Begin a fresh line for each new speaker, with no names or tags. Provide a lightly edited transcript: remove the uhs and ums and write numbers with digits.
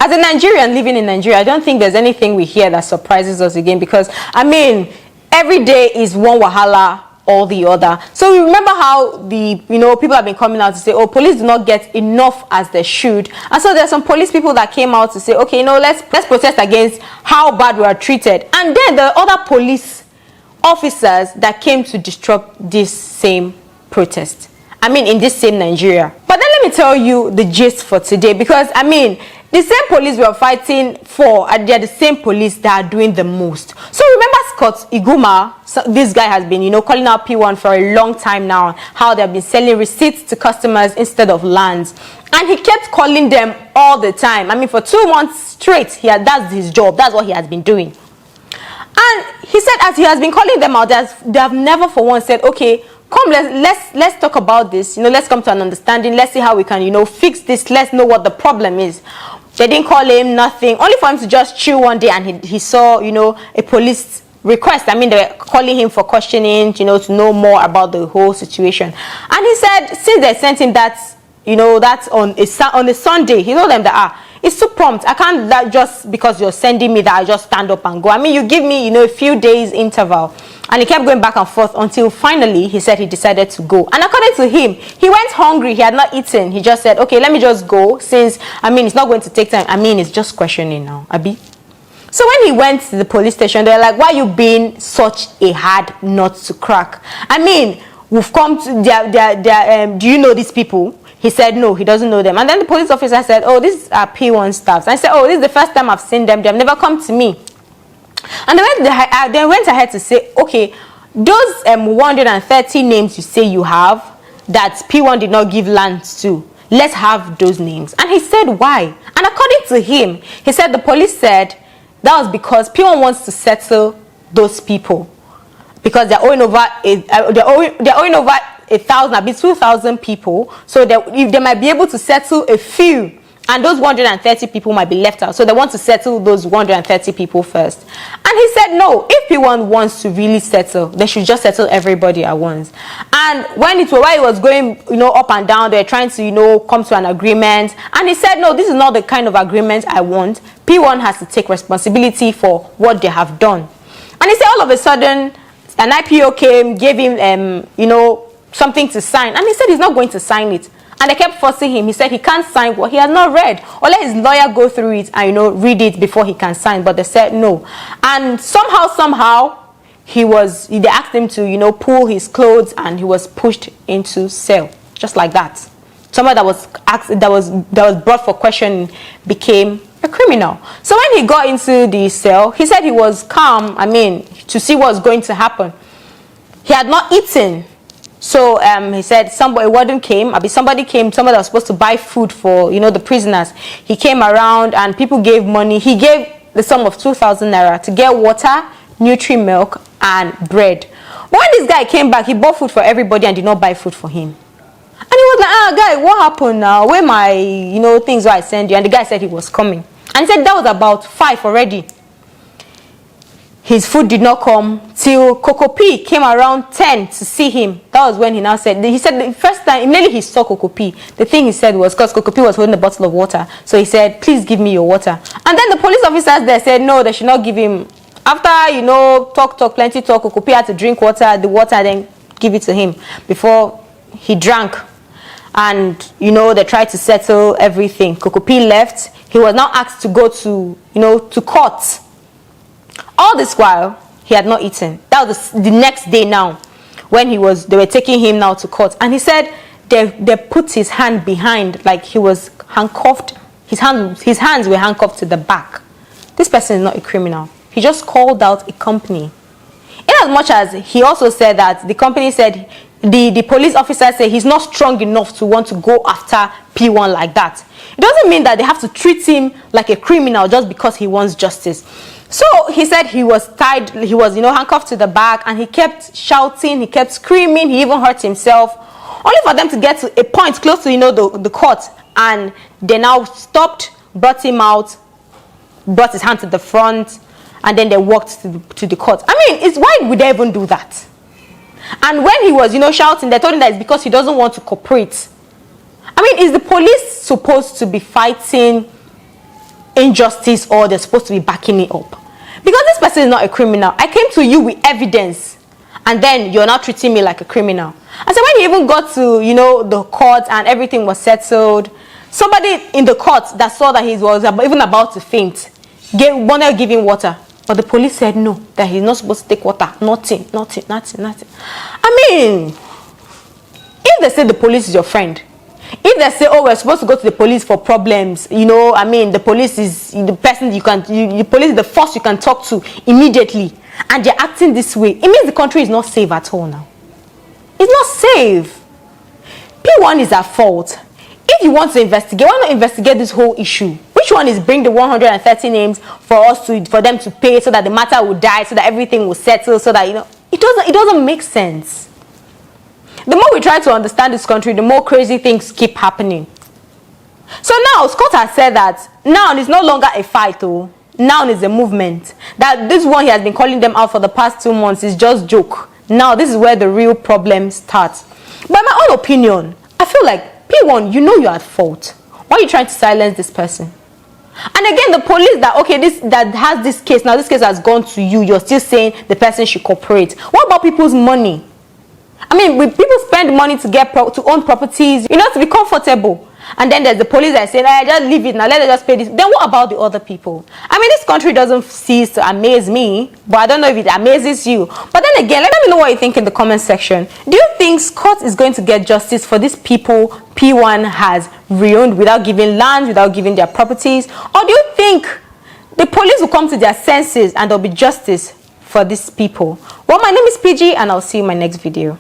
as a Nigerian living in Nigeria, I don't think there's anything we hear that surprises us again, because I mean, every day is one wahala or the other. So we remember how the people have been coming out to say, oh, police do not get enough as they should, and so there's some police people that came out to say, okay, let's protest against how bad we are treated. And then the other police officers that came to disrupt this same protest, I mean, in this same Nigeria. But then let me tell you the gist for today, because I mean, the same police we are fighting for, and they're the same police that are doing the most. So remember Scott Iguma, this guy has been, calling out Pwan for a long time now, how they've been selling receipts to customers instead of lands. And he kept calling them all the time. I mean, for 2 months straight, that's his job. That's what he has been doing. And he said, as he has been calling them out, they have never for once said, okay, come, let's talk about this. Let's come to an understanding. Let's see how we can, fix this. Let's know what the problem is. They didn't call him, nothing. Only for him to just chill one day, and he saw, a police request. I mean, they were calling him for questioning, to know more about the whole situation. And he said, since they sent him that, that's on a Sunday, he told them that, it's too prompt. I can't, that just because you're sending me that I just stand up and go. I mean, you give me, a few days interval. And he kept going back and forth until finally he said he decided to go. And according to him, he went hungry. He had not eaten. He just said, okay, let me just go, since, I mean, it's not going to take time. I mean, it's just questioning now, Abi. So when he went to the police station, they're like, why are you being such a hard nut to crack? I mean, we've come to do you know these people? He said no, he doesn't know them. And then the police officer said, oh, these are P1 staffs. I said, oh, this is the first time I've seen them. They've never come to me. And they went ahead to say, okay, those 130 names you say you have that P1 did not give lands to, let's have those names. And he said, why? And according to him, he said the police said that was because P1 wants to settle those people, because they're owing over 1,000, a bit 2,000 people, so that if they might be able to settle a few, and those 130 people might be left out. So they want to settle those 130 people first. And he said, no, if P1 wants to really settle, they should just settle everybody at once. And while it was going, up and down, they're trying to, come to an agreement. And he said, no, this is not the kind of agreement I want. P1 has to take responsibility for what they have done. And he said, all of a sudden, an IPO came, gave him, something to sign. And he said he's not going to sign it. And they kept forcing him. He said he can't sign what he has not read. Or let his lawyer go through it and, read it before he can sign. But they said no. And somehow, they asked him to, pull his clothes, and he was pushed into cell. Just like that. Someone that was brought for questioning became a criminal. So when he got into the cell, he said he was calm, to see what was going to happen. He had not eaten. So he said somebody came that was supposed to buy food for the prisoners. He came around and people gave money. He gave the sum of 2,000 naira to get water, Nutri-Milk, and bread. But when this guy came back, he bought food for everybody and did not buy food for him. And he was like, guy, what happened now? Where my things where I send you? And the guy said he was coming. And he said that was about 5 already. His food did not come till Coco P came around 10 to see him. That was when he said the first time, immediately he saw Coco P. The thing he said was, because Coco P was holding a bottle of water. So he said, please give me your water. And then the police officers there said, no, they should not give him. After, plenty talk, Coco P had to drink the water, then give it to him before he drank. And, they tried to settle everything. Coco P left. He was now asked to go to court. All this while, he had not eaten. That was the next day now, when they were taking him now to court. And he said they put his hand behind, like he was handcuffed. His hands were handcuffed to the back. This person is not a criminal. He just called out a company. In as much as he also said that the company said, the police officer said he's not strong enough to want to go after P1 like that. It doesn't mean that they have to treat him like a criminal just because he wants justice. So he said he was tied, he was, handcuffed to the back, and he kept shouting, he kept screaming, he even hurt himself, only for them to get to a point close to, the court, and they now stopped, brought him out, brought his hand to the front, and then they walked to the court. Why would they even do that? And when he was, shouting, they told him that it's because he doesn't want to cooperate. Is the police supposed to be fighting injustice or they're supposed to be backing it up. Because this person is not a criminal. I came to you with evidence, and then you're not treating me like a criminal. And so when you even got to, you know, the court and everything was settled, somebody in the court that saw that he was even about to faint wanted to give him water. But the police said no, that he's not supposed to take water. Nothing. I mean, if they say the police is your friend, if they say, oh, we're supposed to go to the police for problems, you know, I mean, the police is the person the police is the first you can talk to immediately, and they're acting this way, it means the country is not safe at all now. It's not safe. P1 is at fault. If you want to investigate, why not investigate this whole issue? Which one is bring the 130 names for them to pay so that the matter will die, so that everything will settle, so that, you know, it doesn't make sense. The more we try to understand this country, the more crazy things keep happening. So now Scott has said that now it's no longer a fight, oh. Now it's a movement. That this one he has been calling them out for the past 2 months is just joke. Now this is where the real problem starts. By my own opinion, I feel like P1, you know you're at fault. Why are you trying to silence this person? And again, the police that has this case, now this case has gone to you, you're still saying the person should cooperate. What about people's money? I mean, people spend money to own properties, you know, to be comfortable. And then there's the police that say, I just leave it now, let us just pay this. Then what about the other people? I mean, this country doesn't cease to amaze me, but I don't know if it amazes you. But then again, let me know what you think in the comment section. Do you think Scott is going to get justice for these people P1 has ruined without giving land, without giving their properties? Or do you think the police will come to their senses and there'll be justice for these people? Well, my name is PG, and I'll see you in my next video.